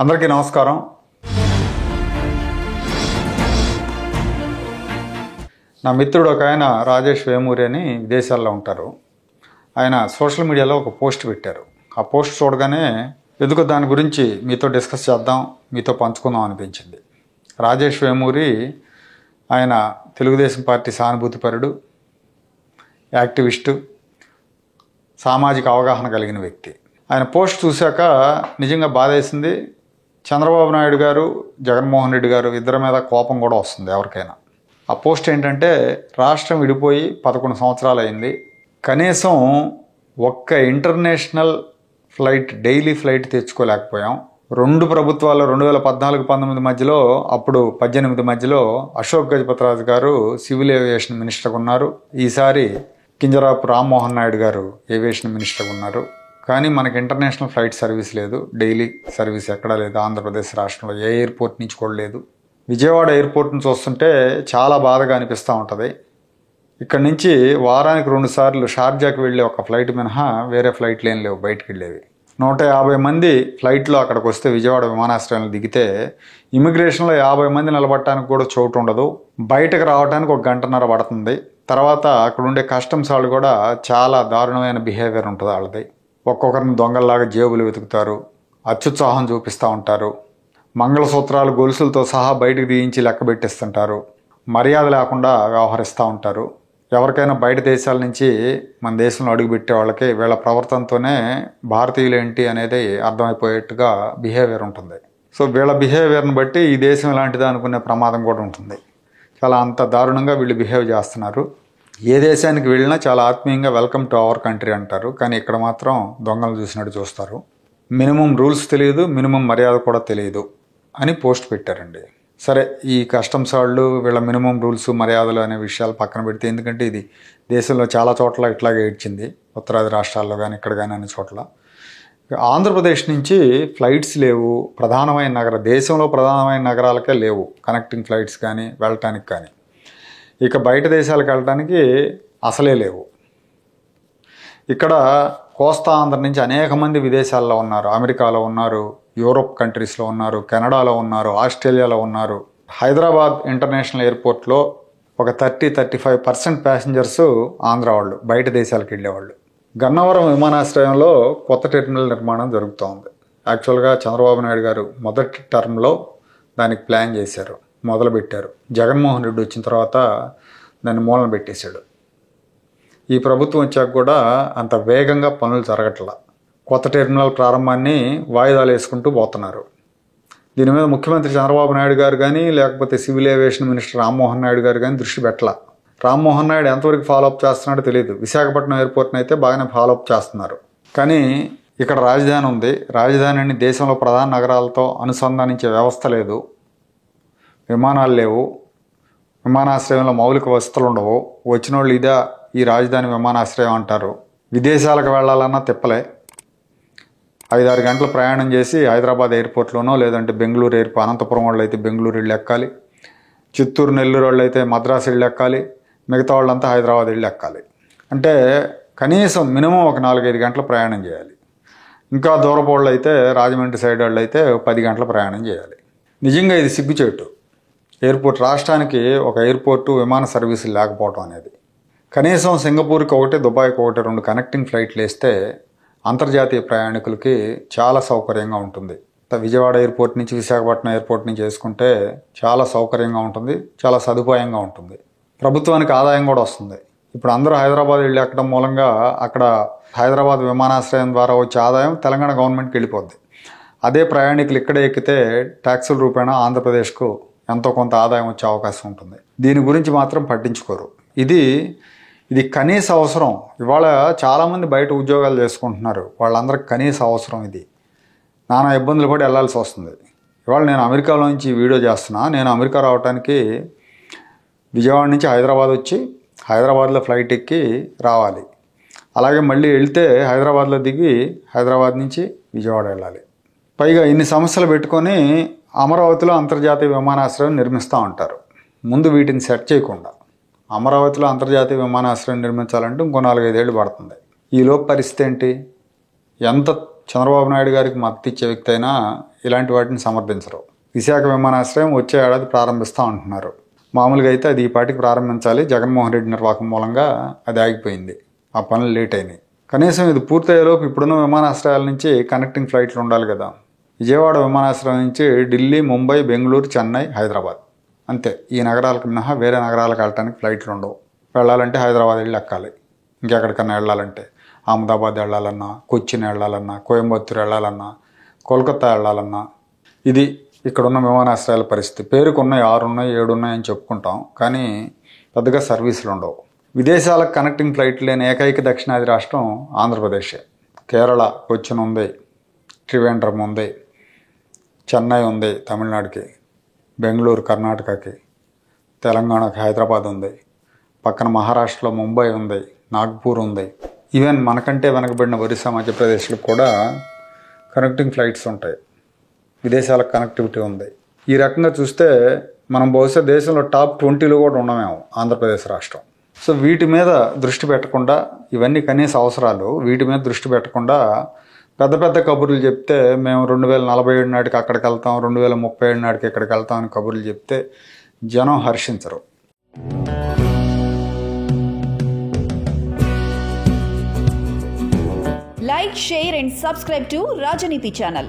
అందరికీ నమస్కారం. నా మిత్రుడు ఒక ఆయన రాజేష్ వేమూరి అని విదేశాల్లో ఉంటారు. ఆయన సోషల్ మీడియాలో ఒక పోస్ట్ పెట్టారు. ఆ పోస్ట్ చూడగానే ఎందుకో దాని గురించి మీతో డిస్కస్ చేద్దాం, మీతో పంచుకుందాం అనిపించింది. రాజేష్ వేమూరి ఆయన తెలుగుదేశం పార్టీ సానుభూతిపరుడు, యాక్టివిస్టు, సామాజిక అవగాహన కలిగిన వ్యక్తి. ఆయన పోస్ట్ చూశాక నిజంగా బాధేసింది. చంద్రబాబు నాయుడు గారు, జగన్మోహన్ రెడ్డి గారు ఇద్దరి మీద కోపం కూడా వస్తుంది ఎవరికైనా. ఆ పోస్ట్ ఏంటంటే, రాష్ట్రం విడిపోయి 11 సంవత్సరాలు అయింది, కనీసం ఒక్క ఇంటర్నేషనల్ ఫ్లైట్, డైలీ ఫ్లైట్ తెచ్చుకోలేకపోయాం. 2 ప్రభుత్వాల్లో 2014-19 మధ్యలో, అప్పుడు 18 మధ్యలో అశోక్ గజపతిరాజు గారు సివిల్ ఏవియేషన్ మినిస్టర్గా ఉన్నారు. ఈసారి కింజరాపు రామ్మోహన్ నాయుడు గారు ఏవియేషన్ మినిస్టర్గా ఉన్నారు. కానీ మనకి ఇంటర్నేషనల్ ఫ్లైట్ సర్వీస్ లేదు, డైలీ సర్వీస్ ఎక్కడా లేదు. ఆంధ్రప్రదేశ్ రాష్ట్రంలో ఏ ఎయిర్పోర్ట్ నుంచి కూడా లేదు. విజయవాడ ఎయిర్పోర్ట్ని చూస్తుంటే చాలా బాధగా అనిపిస్తూ ఉంటుంది. ఇక్కడ నుంచి వారానికి 2 సార్లు షార్జాకి వెళ్ళే ఒక ఫ్లైట్ మినహా వేరే ఫ్లైట్లు ఏం లేవు బయటికి వెళ్ళేవి. 150 మంది ఫ్లైట్లో అక్కడికి వస్తే విజయవాడ విమానాశ్రయంలో దిగితే ఇమిగ్రేషన్లో 50 మంది నిలబడటానికి కూడా చోటు ఉండదు. బయటకు రావడానికి 1 గంటన్నర పడుతుంది. తర్వాత అక్కడ ఉండే కస్టమ్స్ వాళ్ళు కూడా చాలా దారుణమైన బిహేవియర్ ఉంటుంది వాళ్ళది. ఒక్కొక్కరిని దొంగల్లాగా జేబులు వెతుకుతారు, అత్యుత్సాహం చూపిస్తూ ఉంటారు, మంగళసూత్రాలు గొలుసులతో సహా బయటకు తీయించి లెక్క పెట్టిస్తుంటారు, మర్యాద లేకుండా వ్యవహరిస్తూ ఉంటారు. ఎవరికైనా బయట దేశాల నుంచి మన దేశంలో అడుగుపెట్టే వాళ్ళకి వీళ్ళ ప్రవర్తనతోనే భారతీయులు ఏంటి అనేది అర్థమైపోయేట్టుగా బిహేవియర్ ఉంటుంది. సో వీళ్ళ బిహేవియర్ని బట్టి ఈ దేశం ఇలాంటిది అనుకునే ప్రమాదం కూడా ఉంటుంది. చాలా అంత దారుణంగా వీళ్ళు బిహేవ్ చేస్తున్నారు. ఏ దేశానికి వెళ్ళినా చాలా ఆత్మీయంగా వెల్కమ్ టు అవర్ కంట్రీ అంటారు, కానీ ఇక్కడ మాత్రం దొంగలు చూసినట్టు చూస్తారు. మినిమం రూల్స్ తెలియదు, మినిమం మర్యాద కూడా తెలియదు అని పోస్ట్ పెట్టారండి. సరే, ఈ కస్టమ్స్ వాళ్ళు వీళ్ళ మినిమం రూల్స్ మర్యాదలు అనే విషయాలు పక్కన పెడితే, ఎందుకంటే ఇది దేశంలో చాలా చోట్ల ఇట్లాగే ఇచ్చింది, ఉత్తరాది రాష్ట్రాల్లో కానీ ఇక్కడ కానీ అన్ని చోట్ల. ఆంధ్రప్రదేశ్ నుంచి ఫ్లైట్స్ లేవు. దేశంలో ప్రధానమైన నగరాలకే లేవు కనెక్టింగ్ ఫ్లైట్స్ కానీ వెళ్ళటానికి కానీ. ఇక బయట దేశాలకు వెళ్ళడానికి అసలే లేవు. ఇక్కడ కోస్తా ఆంధ్ర నుంచి అనేక మంది విదేశాల్లో ఉన్నారు. అమెరికాలో ఉన్నారు, యూరోప్ కంట్రీస్లో ఉన్నారు, కెనడాలో ఉన్నారు, ఆస్ట్రేలియాలో ఉన్నారు. హైదరాబాద్ ఇంటర్నేషనల్ ఎయిర్పోర్ట్లో ఒక 30-35% ప్యాసింజర్స్ ఆంధ్ర వాళ్ళు, బయట దేశాలకు వెళ్ళేవాళ్ళు. గన్నవరం విమానాశ్రయంలో కొత్త టెర్మినల్ నిర్మాణం జరుగుతోంది. యాక్చువల్గా చంద్రబాబు నాయుడు గారు మొదటి టర్మ్లో దానికి ప్లాన్ చేశారు, మొదలుపెట్టారు. జగన్మోహన్ రెడ్డి వచ్చిన తర్వాత దాన్ని మూలన పెట్టేశాడు. ఈ ప్రభుత్వం వచ్చాక కూడా అంత వేగంగా పనులు జరగట్లా. కొత్త టెర్మినల్ ప్రారంభాన్ని వాయిదాలు వేసుకుంటూ పోతున్నారు. దీని మీద ముఖ్యమంత్రి చంద్రబాబు నాయుడు గారు కానీ, లేకపోతే civil aviation minister Rammohan Naidu గారు కానీ దృష్టి పెట్టాల. రామ్మోహన్ నాయుడు ఎంతవరకు ఫాలోఅప్ చేస్తున్నాడో తెలియదు. విశాఖపట్నం ఎయిర్పోర్ట్ని అయితే బాగానే ఫాలోఅప్ చేస్తున్నారు. కానీ ఇక్కడ రాజధాని ఉంది. రాజధానిని దేశంలో ప్రధాన నగరాలతో అనుసంధానించే వ్యవస్థ లేదు, విమానాలు లేవు, విమానాశ్రయంలో మౌలిక వసతులు ఉండవు. వచ్చిన వాళ్ళు ఈ రాజధాని విమానాశ్రయం అంటారు. విదేశాలకు వెళ్ళాలన్నా తిప్పలే. 5-6 గంటలు ప్రయాణం చేసి హైదరాబాద్ ఎయిర్పోర్ట్లోనో, లేదంటే బెంగళూరు అనంతపురం వాళ్ళు అయితే బెంగళూరు వెళ్ళి ఎక్కాలి, చిత్తూరు నెల్లూరు వాళ్ళు అయితే మద్రాసు వెళ్ళి ఎక్కాలి, మిగతా వాళ్ళంతా హైదరాబాద్ వెళ్ళి ఎక్కాలి. అంటే కనీసం మినిమం ఒక 4-5 గంటలు ప్రయాణం చేయాలి. ఇంకా దూరపు వాళ్ళు అయితే, రాజమండ్రి సైడ్ వాళ్ళు అయితే 10 గంటల ప్రయాణం చేయాలి. నిజంగా ఇది సిగ్గుచేటు. రాష్ట్రానికి ఒక ఎయిర్పోర్టు, విమాన సర్వీసులు లేకపోవడం అనేది. కనీసం సింగపూర్కి ఒకటి, దుబాయ్కి ఒకటి, 2 కనెక్టింగ్ ఫ్లైట్లు వేస్తే అంతర్జాతీయ ప్రయాణికులకి చాలా సౌకర్యంగా ఉంటుంది. విజయవాడ ఎయిర్పోర్ట్ నుంచి, విశాఖపట్నం ఎయిర్పోర్ట్ నుంచి వేసుకుంటే చాలా సౌకర్యంగా ఉంటుంది, చాలా సదుపాయంగా ఉంటుంది. ప్రభుత్వానికి ఆదాయం కూడా వస్తుంది. ఇప్పుడు అందరూ హైదరాబాద్ వెళ్ళి ఎక్కడం మూలంగా అక్కడ హైదరాబాద్ విమానాశ్రయం ద్వారా వచ్చే ఆదాయం తెలంగాణ గవర్నమెంట్కి వెళ్ళిపోద్ది. అదే ప్రయాణికులు ఇక్కడే ఎక్కితే ట్యాక్సుల రూపేణా ఆంధ్రప్రదేశ్కు ఎంతో కొంత ఆదాయం వచ్చే అవకాశం ఉంటుంది. దీని గురించి మాత్రం పట్టించుకోరు. ఇది కనీస అవసరం. ఇవాళ చాలామంది బయట ఉద్యోగాలు చేసుకుంటున్నారు, వాళ్ళందరికీ కనీస అవసరం ఇది. నానా ఇబ్బందులు పడి వెళ్ళాల్సి వస్తుంది. ఇవాళ నేను అమెరికాలో నుంచి వీడియో చేస్తున్నా. నేను అమెరికా రావడానికి విజయవాడ నుంచి హైదరాబాద్ వచ్చి, హైదరాబాద్లో ఫ్లైట్ ఎక్కి రావాలి. అలాగే మళ్ళీ వెళ్తే హైదరాబాద్లో దిగి హైదరాబాద్ నుంచి విజయవాడ వెళ్ళాలి. పైగా ఇన్ని సమస్యలు పెట్టుకొని అమరావతిలో అంతర్జాతీయ విమానాశ్రయం నిర్మిస్తూ ఉంటారు. ముందు వీటిని సెట్ చేయకుండా అమరావతిలో అంతర్జాతీయ విమానాశ్రయం నిర్మించాలంటే ఇంకో 4-5 ఏళ్ళు పడుతుంది. ఈలోపు పరిస్థితి ఏంటి? ఎంత చంద్రబాబు నాయుడు గారికి మద్దతు ఇచ్చే వ్యక్తి అయినా ఇలాంటి వాటిని సమర్థించరు. విశాఖ విమానాశ్రయం వచ్చే ఏడాది ప్రారంభిస్తూ ఉంటున్నారు. మామూలుగా అయితే అది ఈ పాటికి ప్రారంభించాలి. జగన్మోహన్ రెడ్డి నిర్వాహకం మూలంగా అది ఆగిపోయింది. ఆ పనులు లేట్ అయినాయి. కనీసం ఇది పూర్తయ్యేలోపు ఇప్పుడున్న విమానాశ్రయాల నుంచి కనెక్టింగ్ ఫ్లైట్లు ఉండాలి కదా. విజయవాడ విమానాశ్రయం నుంచి ఢిల్లీ, ముంబై, బెంగళూరు, చెన్నై, హైదరాబాద్ అంతే. ఈ నగరాలకు మినహా వేరే నగరాలకు వెళ్ళడానికి ఫ్లైట్లు ఉండవు. వెళ్ళాలంటే హైదరాబాద్ వెళ్ళి ఎక్కాలి. ఇంకెక్కడికన్నా వెళ్ళాలంటే అహ్మదాబాద్ వెళ్ళాలన్నా, కొచ్చిన్ వెళ్ళాలన్నా, కోయంబత్తూరు వెళ్ళాలన్నా, కోల్కతా వెళ్ళాలన్నా. ఇది ఇక్కడున్న విమానాశ్రయాల పరిస్థితి. పేరుకున్నాయి 6 ఉన్నాయి 7 ఉన్నాయి అని చెప్పుకుంటాం, కానీ పెద్దగా సర్వీసులు ఉండవు. విదేశాలకు కనెక్టింగ్ ఫ్లైట్ లేని ఏకైక దక్షిణాది రాష్ట్రం ఆంధ్రప్రదేశే. కేరళ కొచ్చిన్ ఉంది, త్రివేంద్రం ఉంది, చెన్నై ఉంది తమిళనాడుకి, బెంగళూరు కర్ణాటకకి, తెలంగాణకి హైదరాబాద్ ఉంది, పక్కన మహారాష్ట్రలో ముంబై ఉంది, నాగ్పూర్ ఉంది. ఈవెన్ మనకంటే వెనకబడిన ఒరిస్సా, మధ్యప్రదేశ్లో కూడా కనెక్టింగ్ ఫ్లైట్స్ ఉంటాయి. విదేశాలకు కనెక్టివిటీ ఉంది. ఈ రకంగా చూస్తే మనం బహుశా దేశంలో టాప్ 20లో కూడా ఉండమేమో ఆంధ్రప్రదేశ్ రాష్ట్రం. సో వీటి మీద దృష్టి పెట్టకుండా, ఇవన్నీ కనీస అవసరాలు, వీటి మీద దృష్టి పెట్టకుండా పెద్ద పెద్ద కబుర్లు చెప్తే మేము 2047 నాటికి అక్కడికి వెళ్తాం, 2037 నాటికి ఇక్కడికి వెళ్తాం అని కబుర్లు చెప్తే జనం హర్షించరు. Like, share and subscribe to Rajaniti channel.